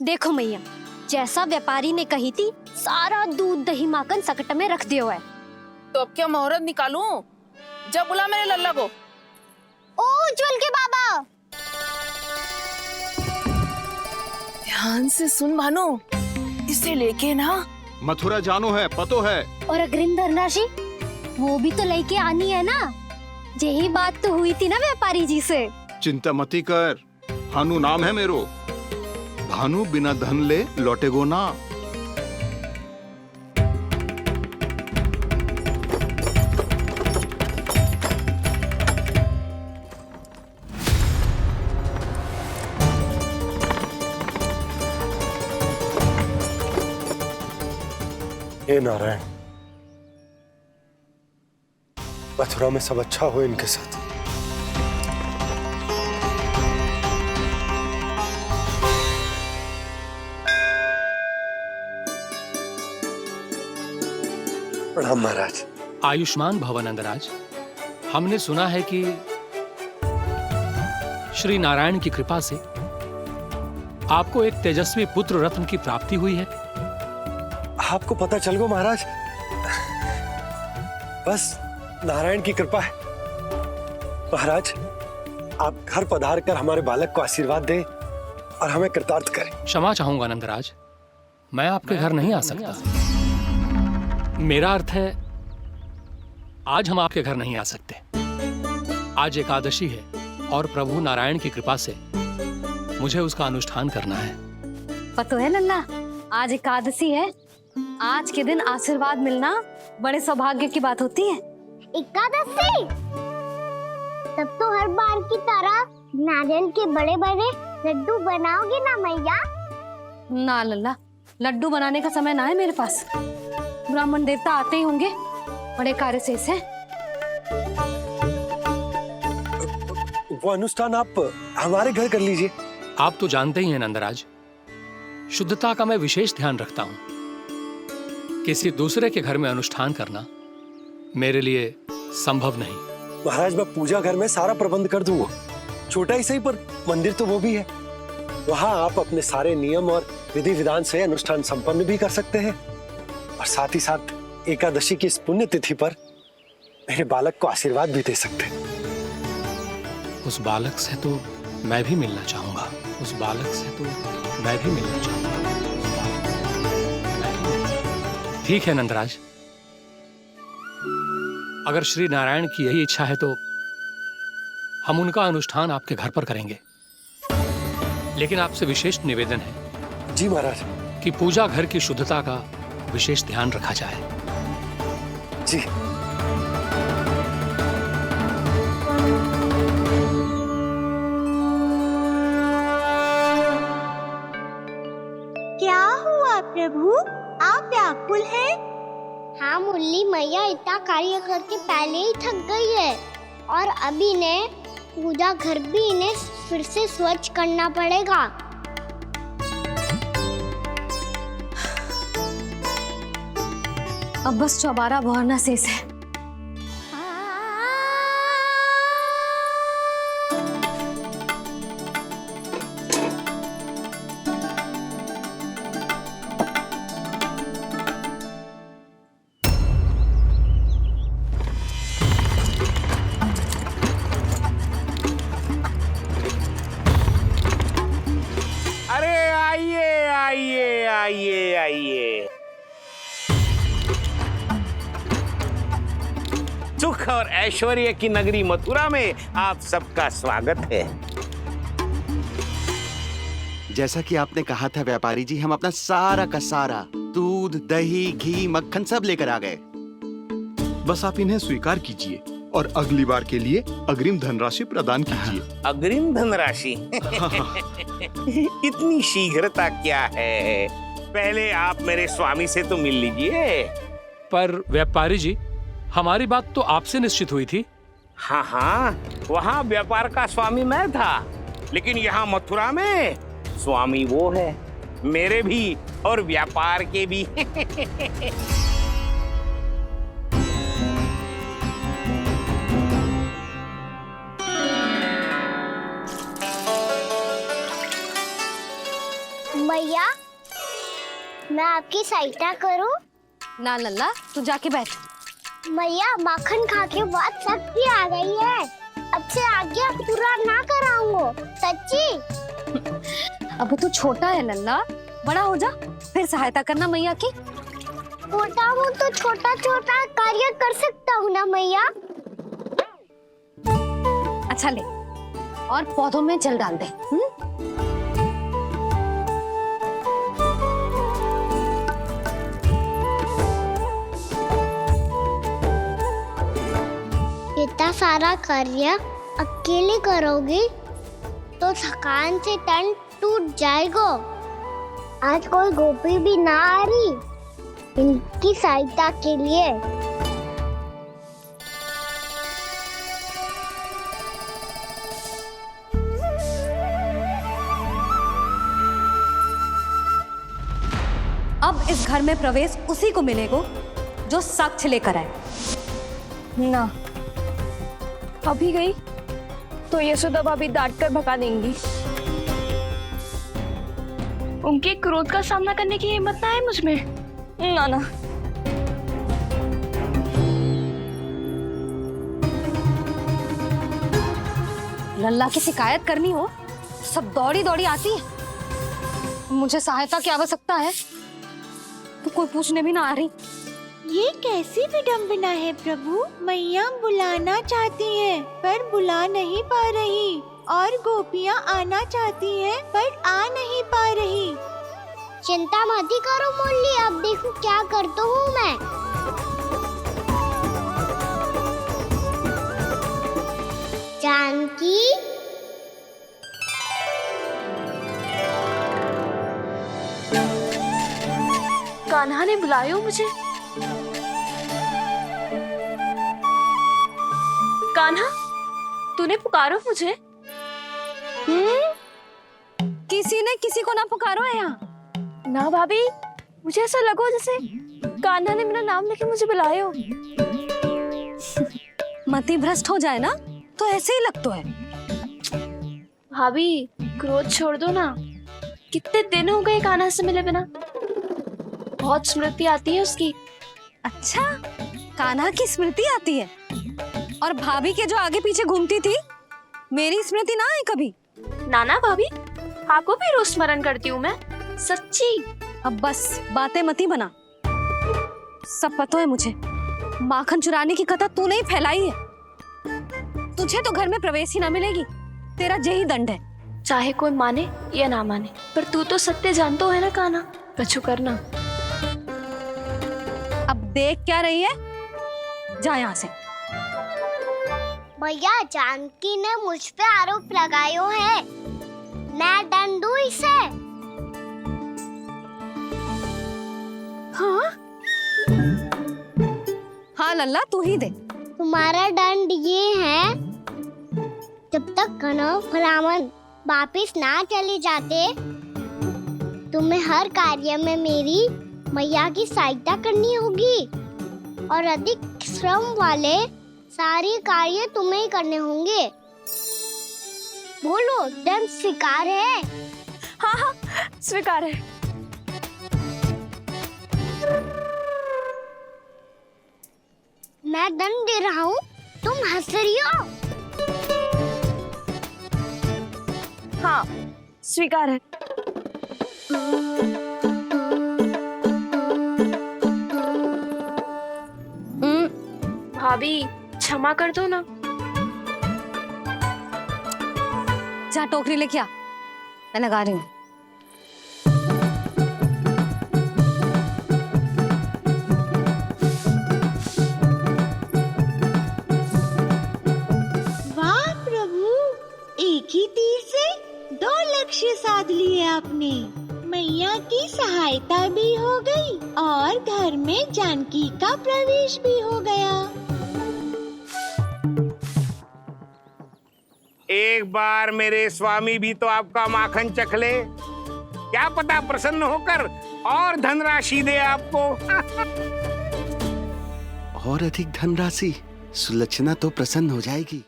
देखो मैया, जैसा व्यापारी ने कही थी सारा दूध दही माखन सकट में रख दियो है। तो अब क्या मुहूर्त निकालूं? जब बुला मेरे लल्ला को। ओ उज्जवल के बाबा, ध्यान से सुन भानु, इसे लेके ना मथुरा जानो है, पतो है। और अग्रिम धनराशि वो भी तो लेके आनी है ना। यही बात तो हुई थी ना व्यापारी जी से। चिंता मती कर, भानु नाम है मेरो। भानु बिना धन ले लौटेगो ना। हे नारायण, मथुरा में सब अच्छा हो इनके साथ। प्रणाम महाराज। आयुष्मान भव नंदराज। हमने सुना है कि श्री नारायण की कृपा से आपको एक तेजस्वी पुत्र रत्न की प्राप्ति हुई है। आपको पता चल गो महाराज, बस नारायण की कृपा है। महाराज, आप घर पधार कर हमारे बालक को आशीर्वाद दें और हमें कृतार्थ करें। क्षमा चाहूंगा नंदराज, मैं आपके घर नहीं आ सकता। मेरा अर्थ है, आज हम आपके घर नहीं आ सकते। आज एकादशी है और प्रभु नारायण की कृपा से मुझे उसका अनुष्ठान करना है। पता है लल्ला, आज एकादशी है। आज के दिन आशीर्वाद मिलना बड़े सौभाग्य की बात होती है। एकादशी? तब तो हर बार की तरह नारियल के बड़े बड़े लड्डू बनाओगे ना मैया? ना लल्ला, लड्डू बनाने का समय ना है मेरे पास। ब्राह्मण देवता आते ही होंगे, बड़े कार्य शेष है। वो अनुष्ठान आप हमारे घर कर लीजिए। आप तो जानते ही हैं नंदराज, शुद्धता का मैं विशेष ध्यान रखता हूं। किसी दूसरे के घर में अनुष्ठान करना मेरे लिए संभव नहीं। महाराज, मैं पूजा घर में सारा प्रबंध कर दूंगा। छोटा ही सही, पर मंदिर तो वो भी है। वहां आप अपने सारे नियम और विधि विधान से अनुष्ठान संपन्न भी कर सकते हैं और साथ ही साथ एकादशी की इस पुण्य तिथि पर मेरे बालक को आशीर्वाद भी दे सकते हैं। उस बालक से तो मैं भी मिलना चाहूंगा। उस बालक से तो मैं भी मिलना चाहूंगा। ठीक है नंदराज, अगर श्री नारायण की यही इच्छा है तो हम उनका अनुष्ठान आपके घर पर करेंगे। लेकिन आपसे विशेष निवेदन है। जी महाराज। कि पूजा घर की शुद्धता का विशेष ध्यान रखा जाए। जी। क्या हुआ प्रभु, आप व्याकुल हैं? हाँ मुरली मैया इतना कार्य करके पहले ही थक गई है और अभी ने पूजा घर भी इन्हें फिर से स्वच्छ करना पड़ेगा। अब बस चौबारा बहाना शेष है। आइए। सुख और ऐश्वर्य की नगरी मथुरा में आप सबका स्वागत है। जैसा कि आपने कहा था व्यापारी जी, हम अपना सारा का सारा दूध दही घी मक्खन सब लेकर आ गए। बस आप इन्हें स्वीकार कीजिए और अगली बार के लिए अग्रिम धनराशि प्रदान कीजिए। अग्रिम धनराशि? इतनी शीघ्रता क्या है? पहले आप मेरे स्वामी से तो मिल लीजिए। पर व्यापारी जी, हमारी बात तो आपसे निश्चित हुई थी। हाँ, वहाँ व्यापार का स्वामी मैं था, लेकिन यहाँ मथुरा में स्वामी वो है, मेरे भी और व्यापार के भी। मैया, मैं आपकी सहायता करूं? ना लल्ला, तू जाके बैठ। मैया, माखन खा के बहुत शक्ति आ गई है। अब से आगे पूरा ना कराऊंगा, सच्ची। अब तू छोटा है लल्ला, बड़ा हो जा फिर सहायता करना मैया की। छोटा हूँ तो छोटा छोटा कार्य कर सकता हूँ ना मैया। अच्छा ले, और पौधों में जल डाल दे। इतना सारा कार्य अकेले करोगी तो थकान से तन टूट जाएगा। आज कोई गोपी भी ना आ रही इनकी सहायता के लिए। अब इस घर में प्रवेश उसी को मिलेगा जो साक्ष्य लेकर आए। ना, अभी गई तो यशोदा भाभी डांट कर भगा देंगी। उनके क्रोध का सामना करने की हिम्मत ना है मुझ में। ना ना, लल्ला की शिकायत करनी हो सब दौड़ी दौड़ी आती है। मुझे सहायता की आवश्यकता है तो कोई पूछने भी ना आ रही। ये कैसी विडंबना है प्रभु। मैया बुलाना चाहती हैं पर बुला नहीं पा रही, और गोपियाँ आना चाहती हैं पर आ नहीं पा रही। चिंता मत ही करो मुरली, अब देखो क्या करता हूँ मैं। जानकी, कान्हा ने बुलाया मुझे। कान्हा, तूने पुकारो मुझे। किसी ने किसी को ना पुकारो है यहाँ। ना भाभी, मुझे ऐसा लगो जैसे कान्हा ने मेरा नाम लेके मुझे बुलाया हो। मति भ्रष्ट हो जाए ना तो ऐसे ही लगता है। भाभी, क्रोध छोड़ दो ना। कितने दिन हो गए कान्हा से मिले बिना। बहुत स्मृति आती है उसकी। अच्छा, कान्हा की स्मृति आती है? और भाभी के जो आगे पीछे घूमती थी, मेरी स्मृति ना आई कभी? नाना भाभी, आपको भी रोज स्मरण करती हूँ मैं, सच्ची। अब बस बातें मती बना। सब पता है मुझे, माखन चुराने की कथा तूने ही फैलाई है। तुझे तो घर में प्रवेश ही ना मिलेगी, तेरा यही दंड है। चाहे कोई माने या ना माने, पर तू तो सत्य जानतो है ना कान्हा, कछु करना। अब देख क्या रही है, जा यहाँ से। भैया, जानकी ने मुझ पे आरोप लगायो है, मैं दंड दूं इसे। हाँ हाँ लल्ला, तू ही दे। तुम्हारा दंड ये है, जब तक कनव ब्राह्मण वापिस ना चले जाते, तुम्हें हर कार्य में मेरी मैया की सहायता करनी होगी, और अधिक श्रम वाले सारे कार्य तुम्हें ही करने होंगे। बोलो, दंड स्वीकार है? हाँ हाँ, स्वीकार है। मैं दंड दे रहा हूँ, तुम हंस रही हो? हाँ, स्वीकार है। भाभी, क्षमा कर दो ना। जा टोकरी लेके आ, मैं लगा रही हूँ। वाह प्रभु, एक ही तीर से 2 लक्ष्य साध लिए आपने। मैया की सहायता भी हो गई और घर में जानकी का प्रवेश भी हो गया। एक बार मेरे स्वामी भी तो आपका माखन चख ले, क्या पता प्रसन्न होकर और धनराशि दे आपको। और अधिक धनराशि, सुलक्षणा तो प्रसन्न हो जाएगी।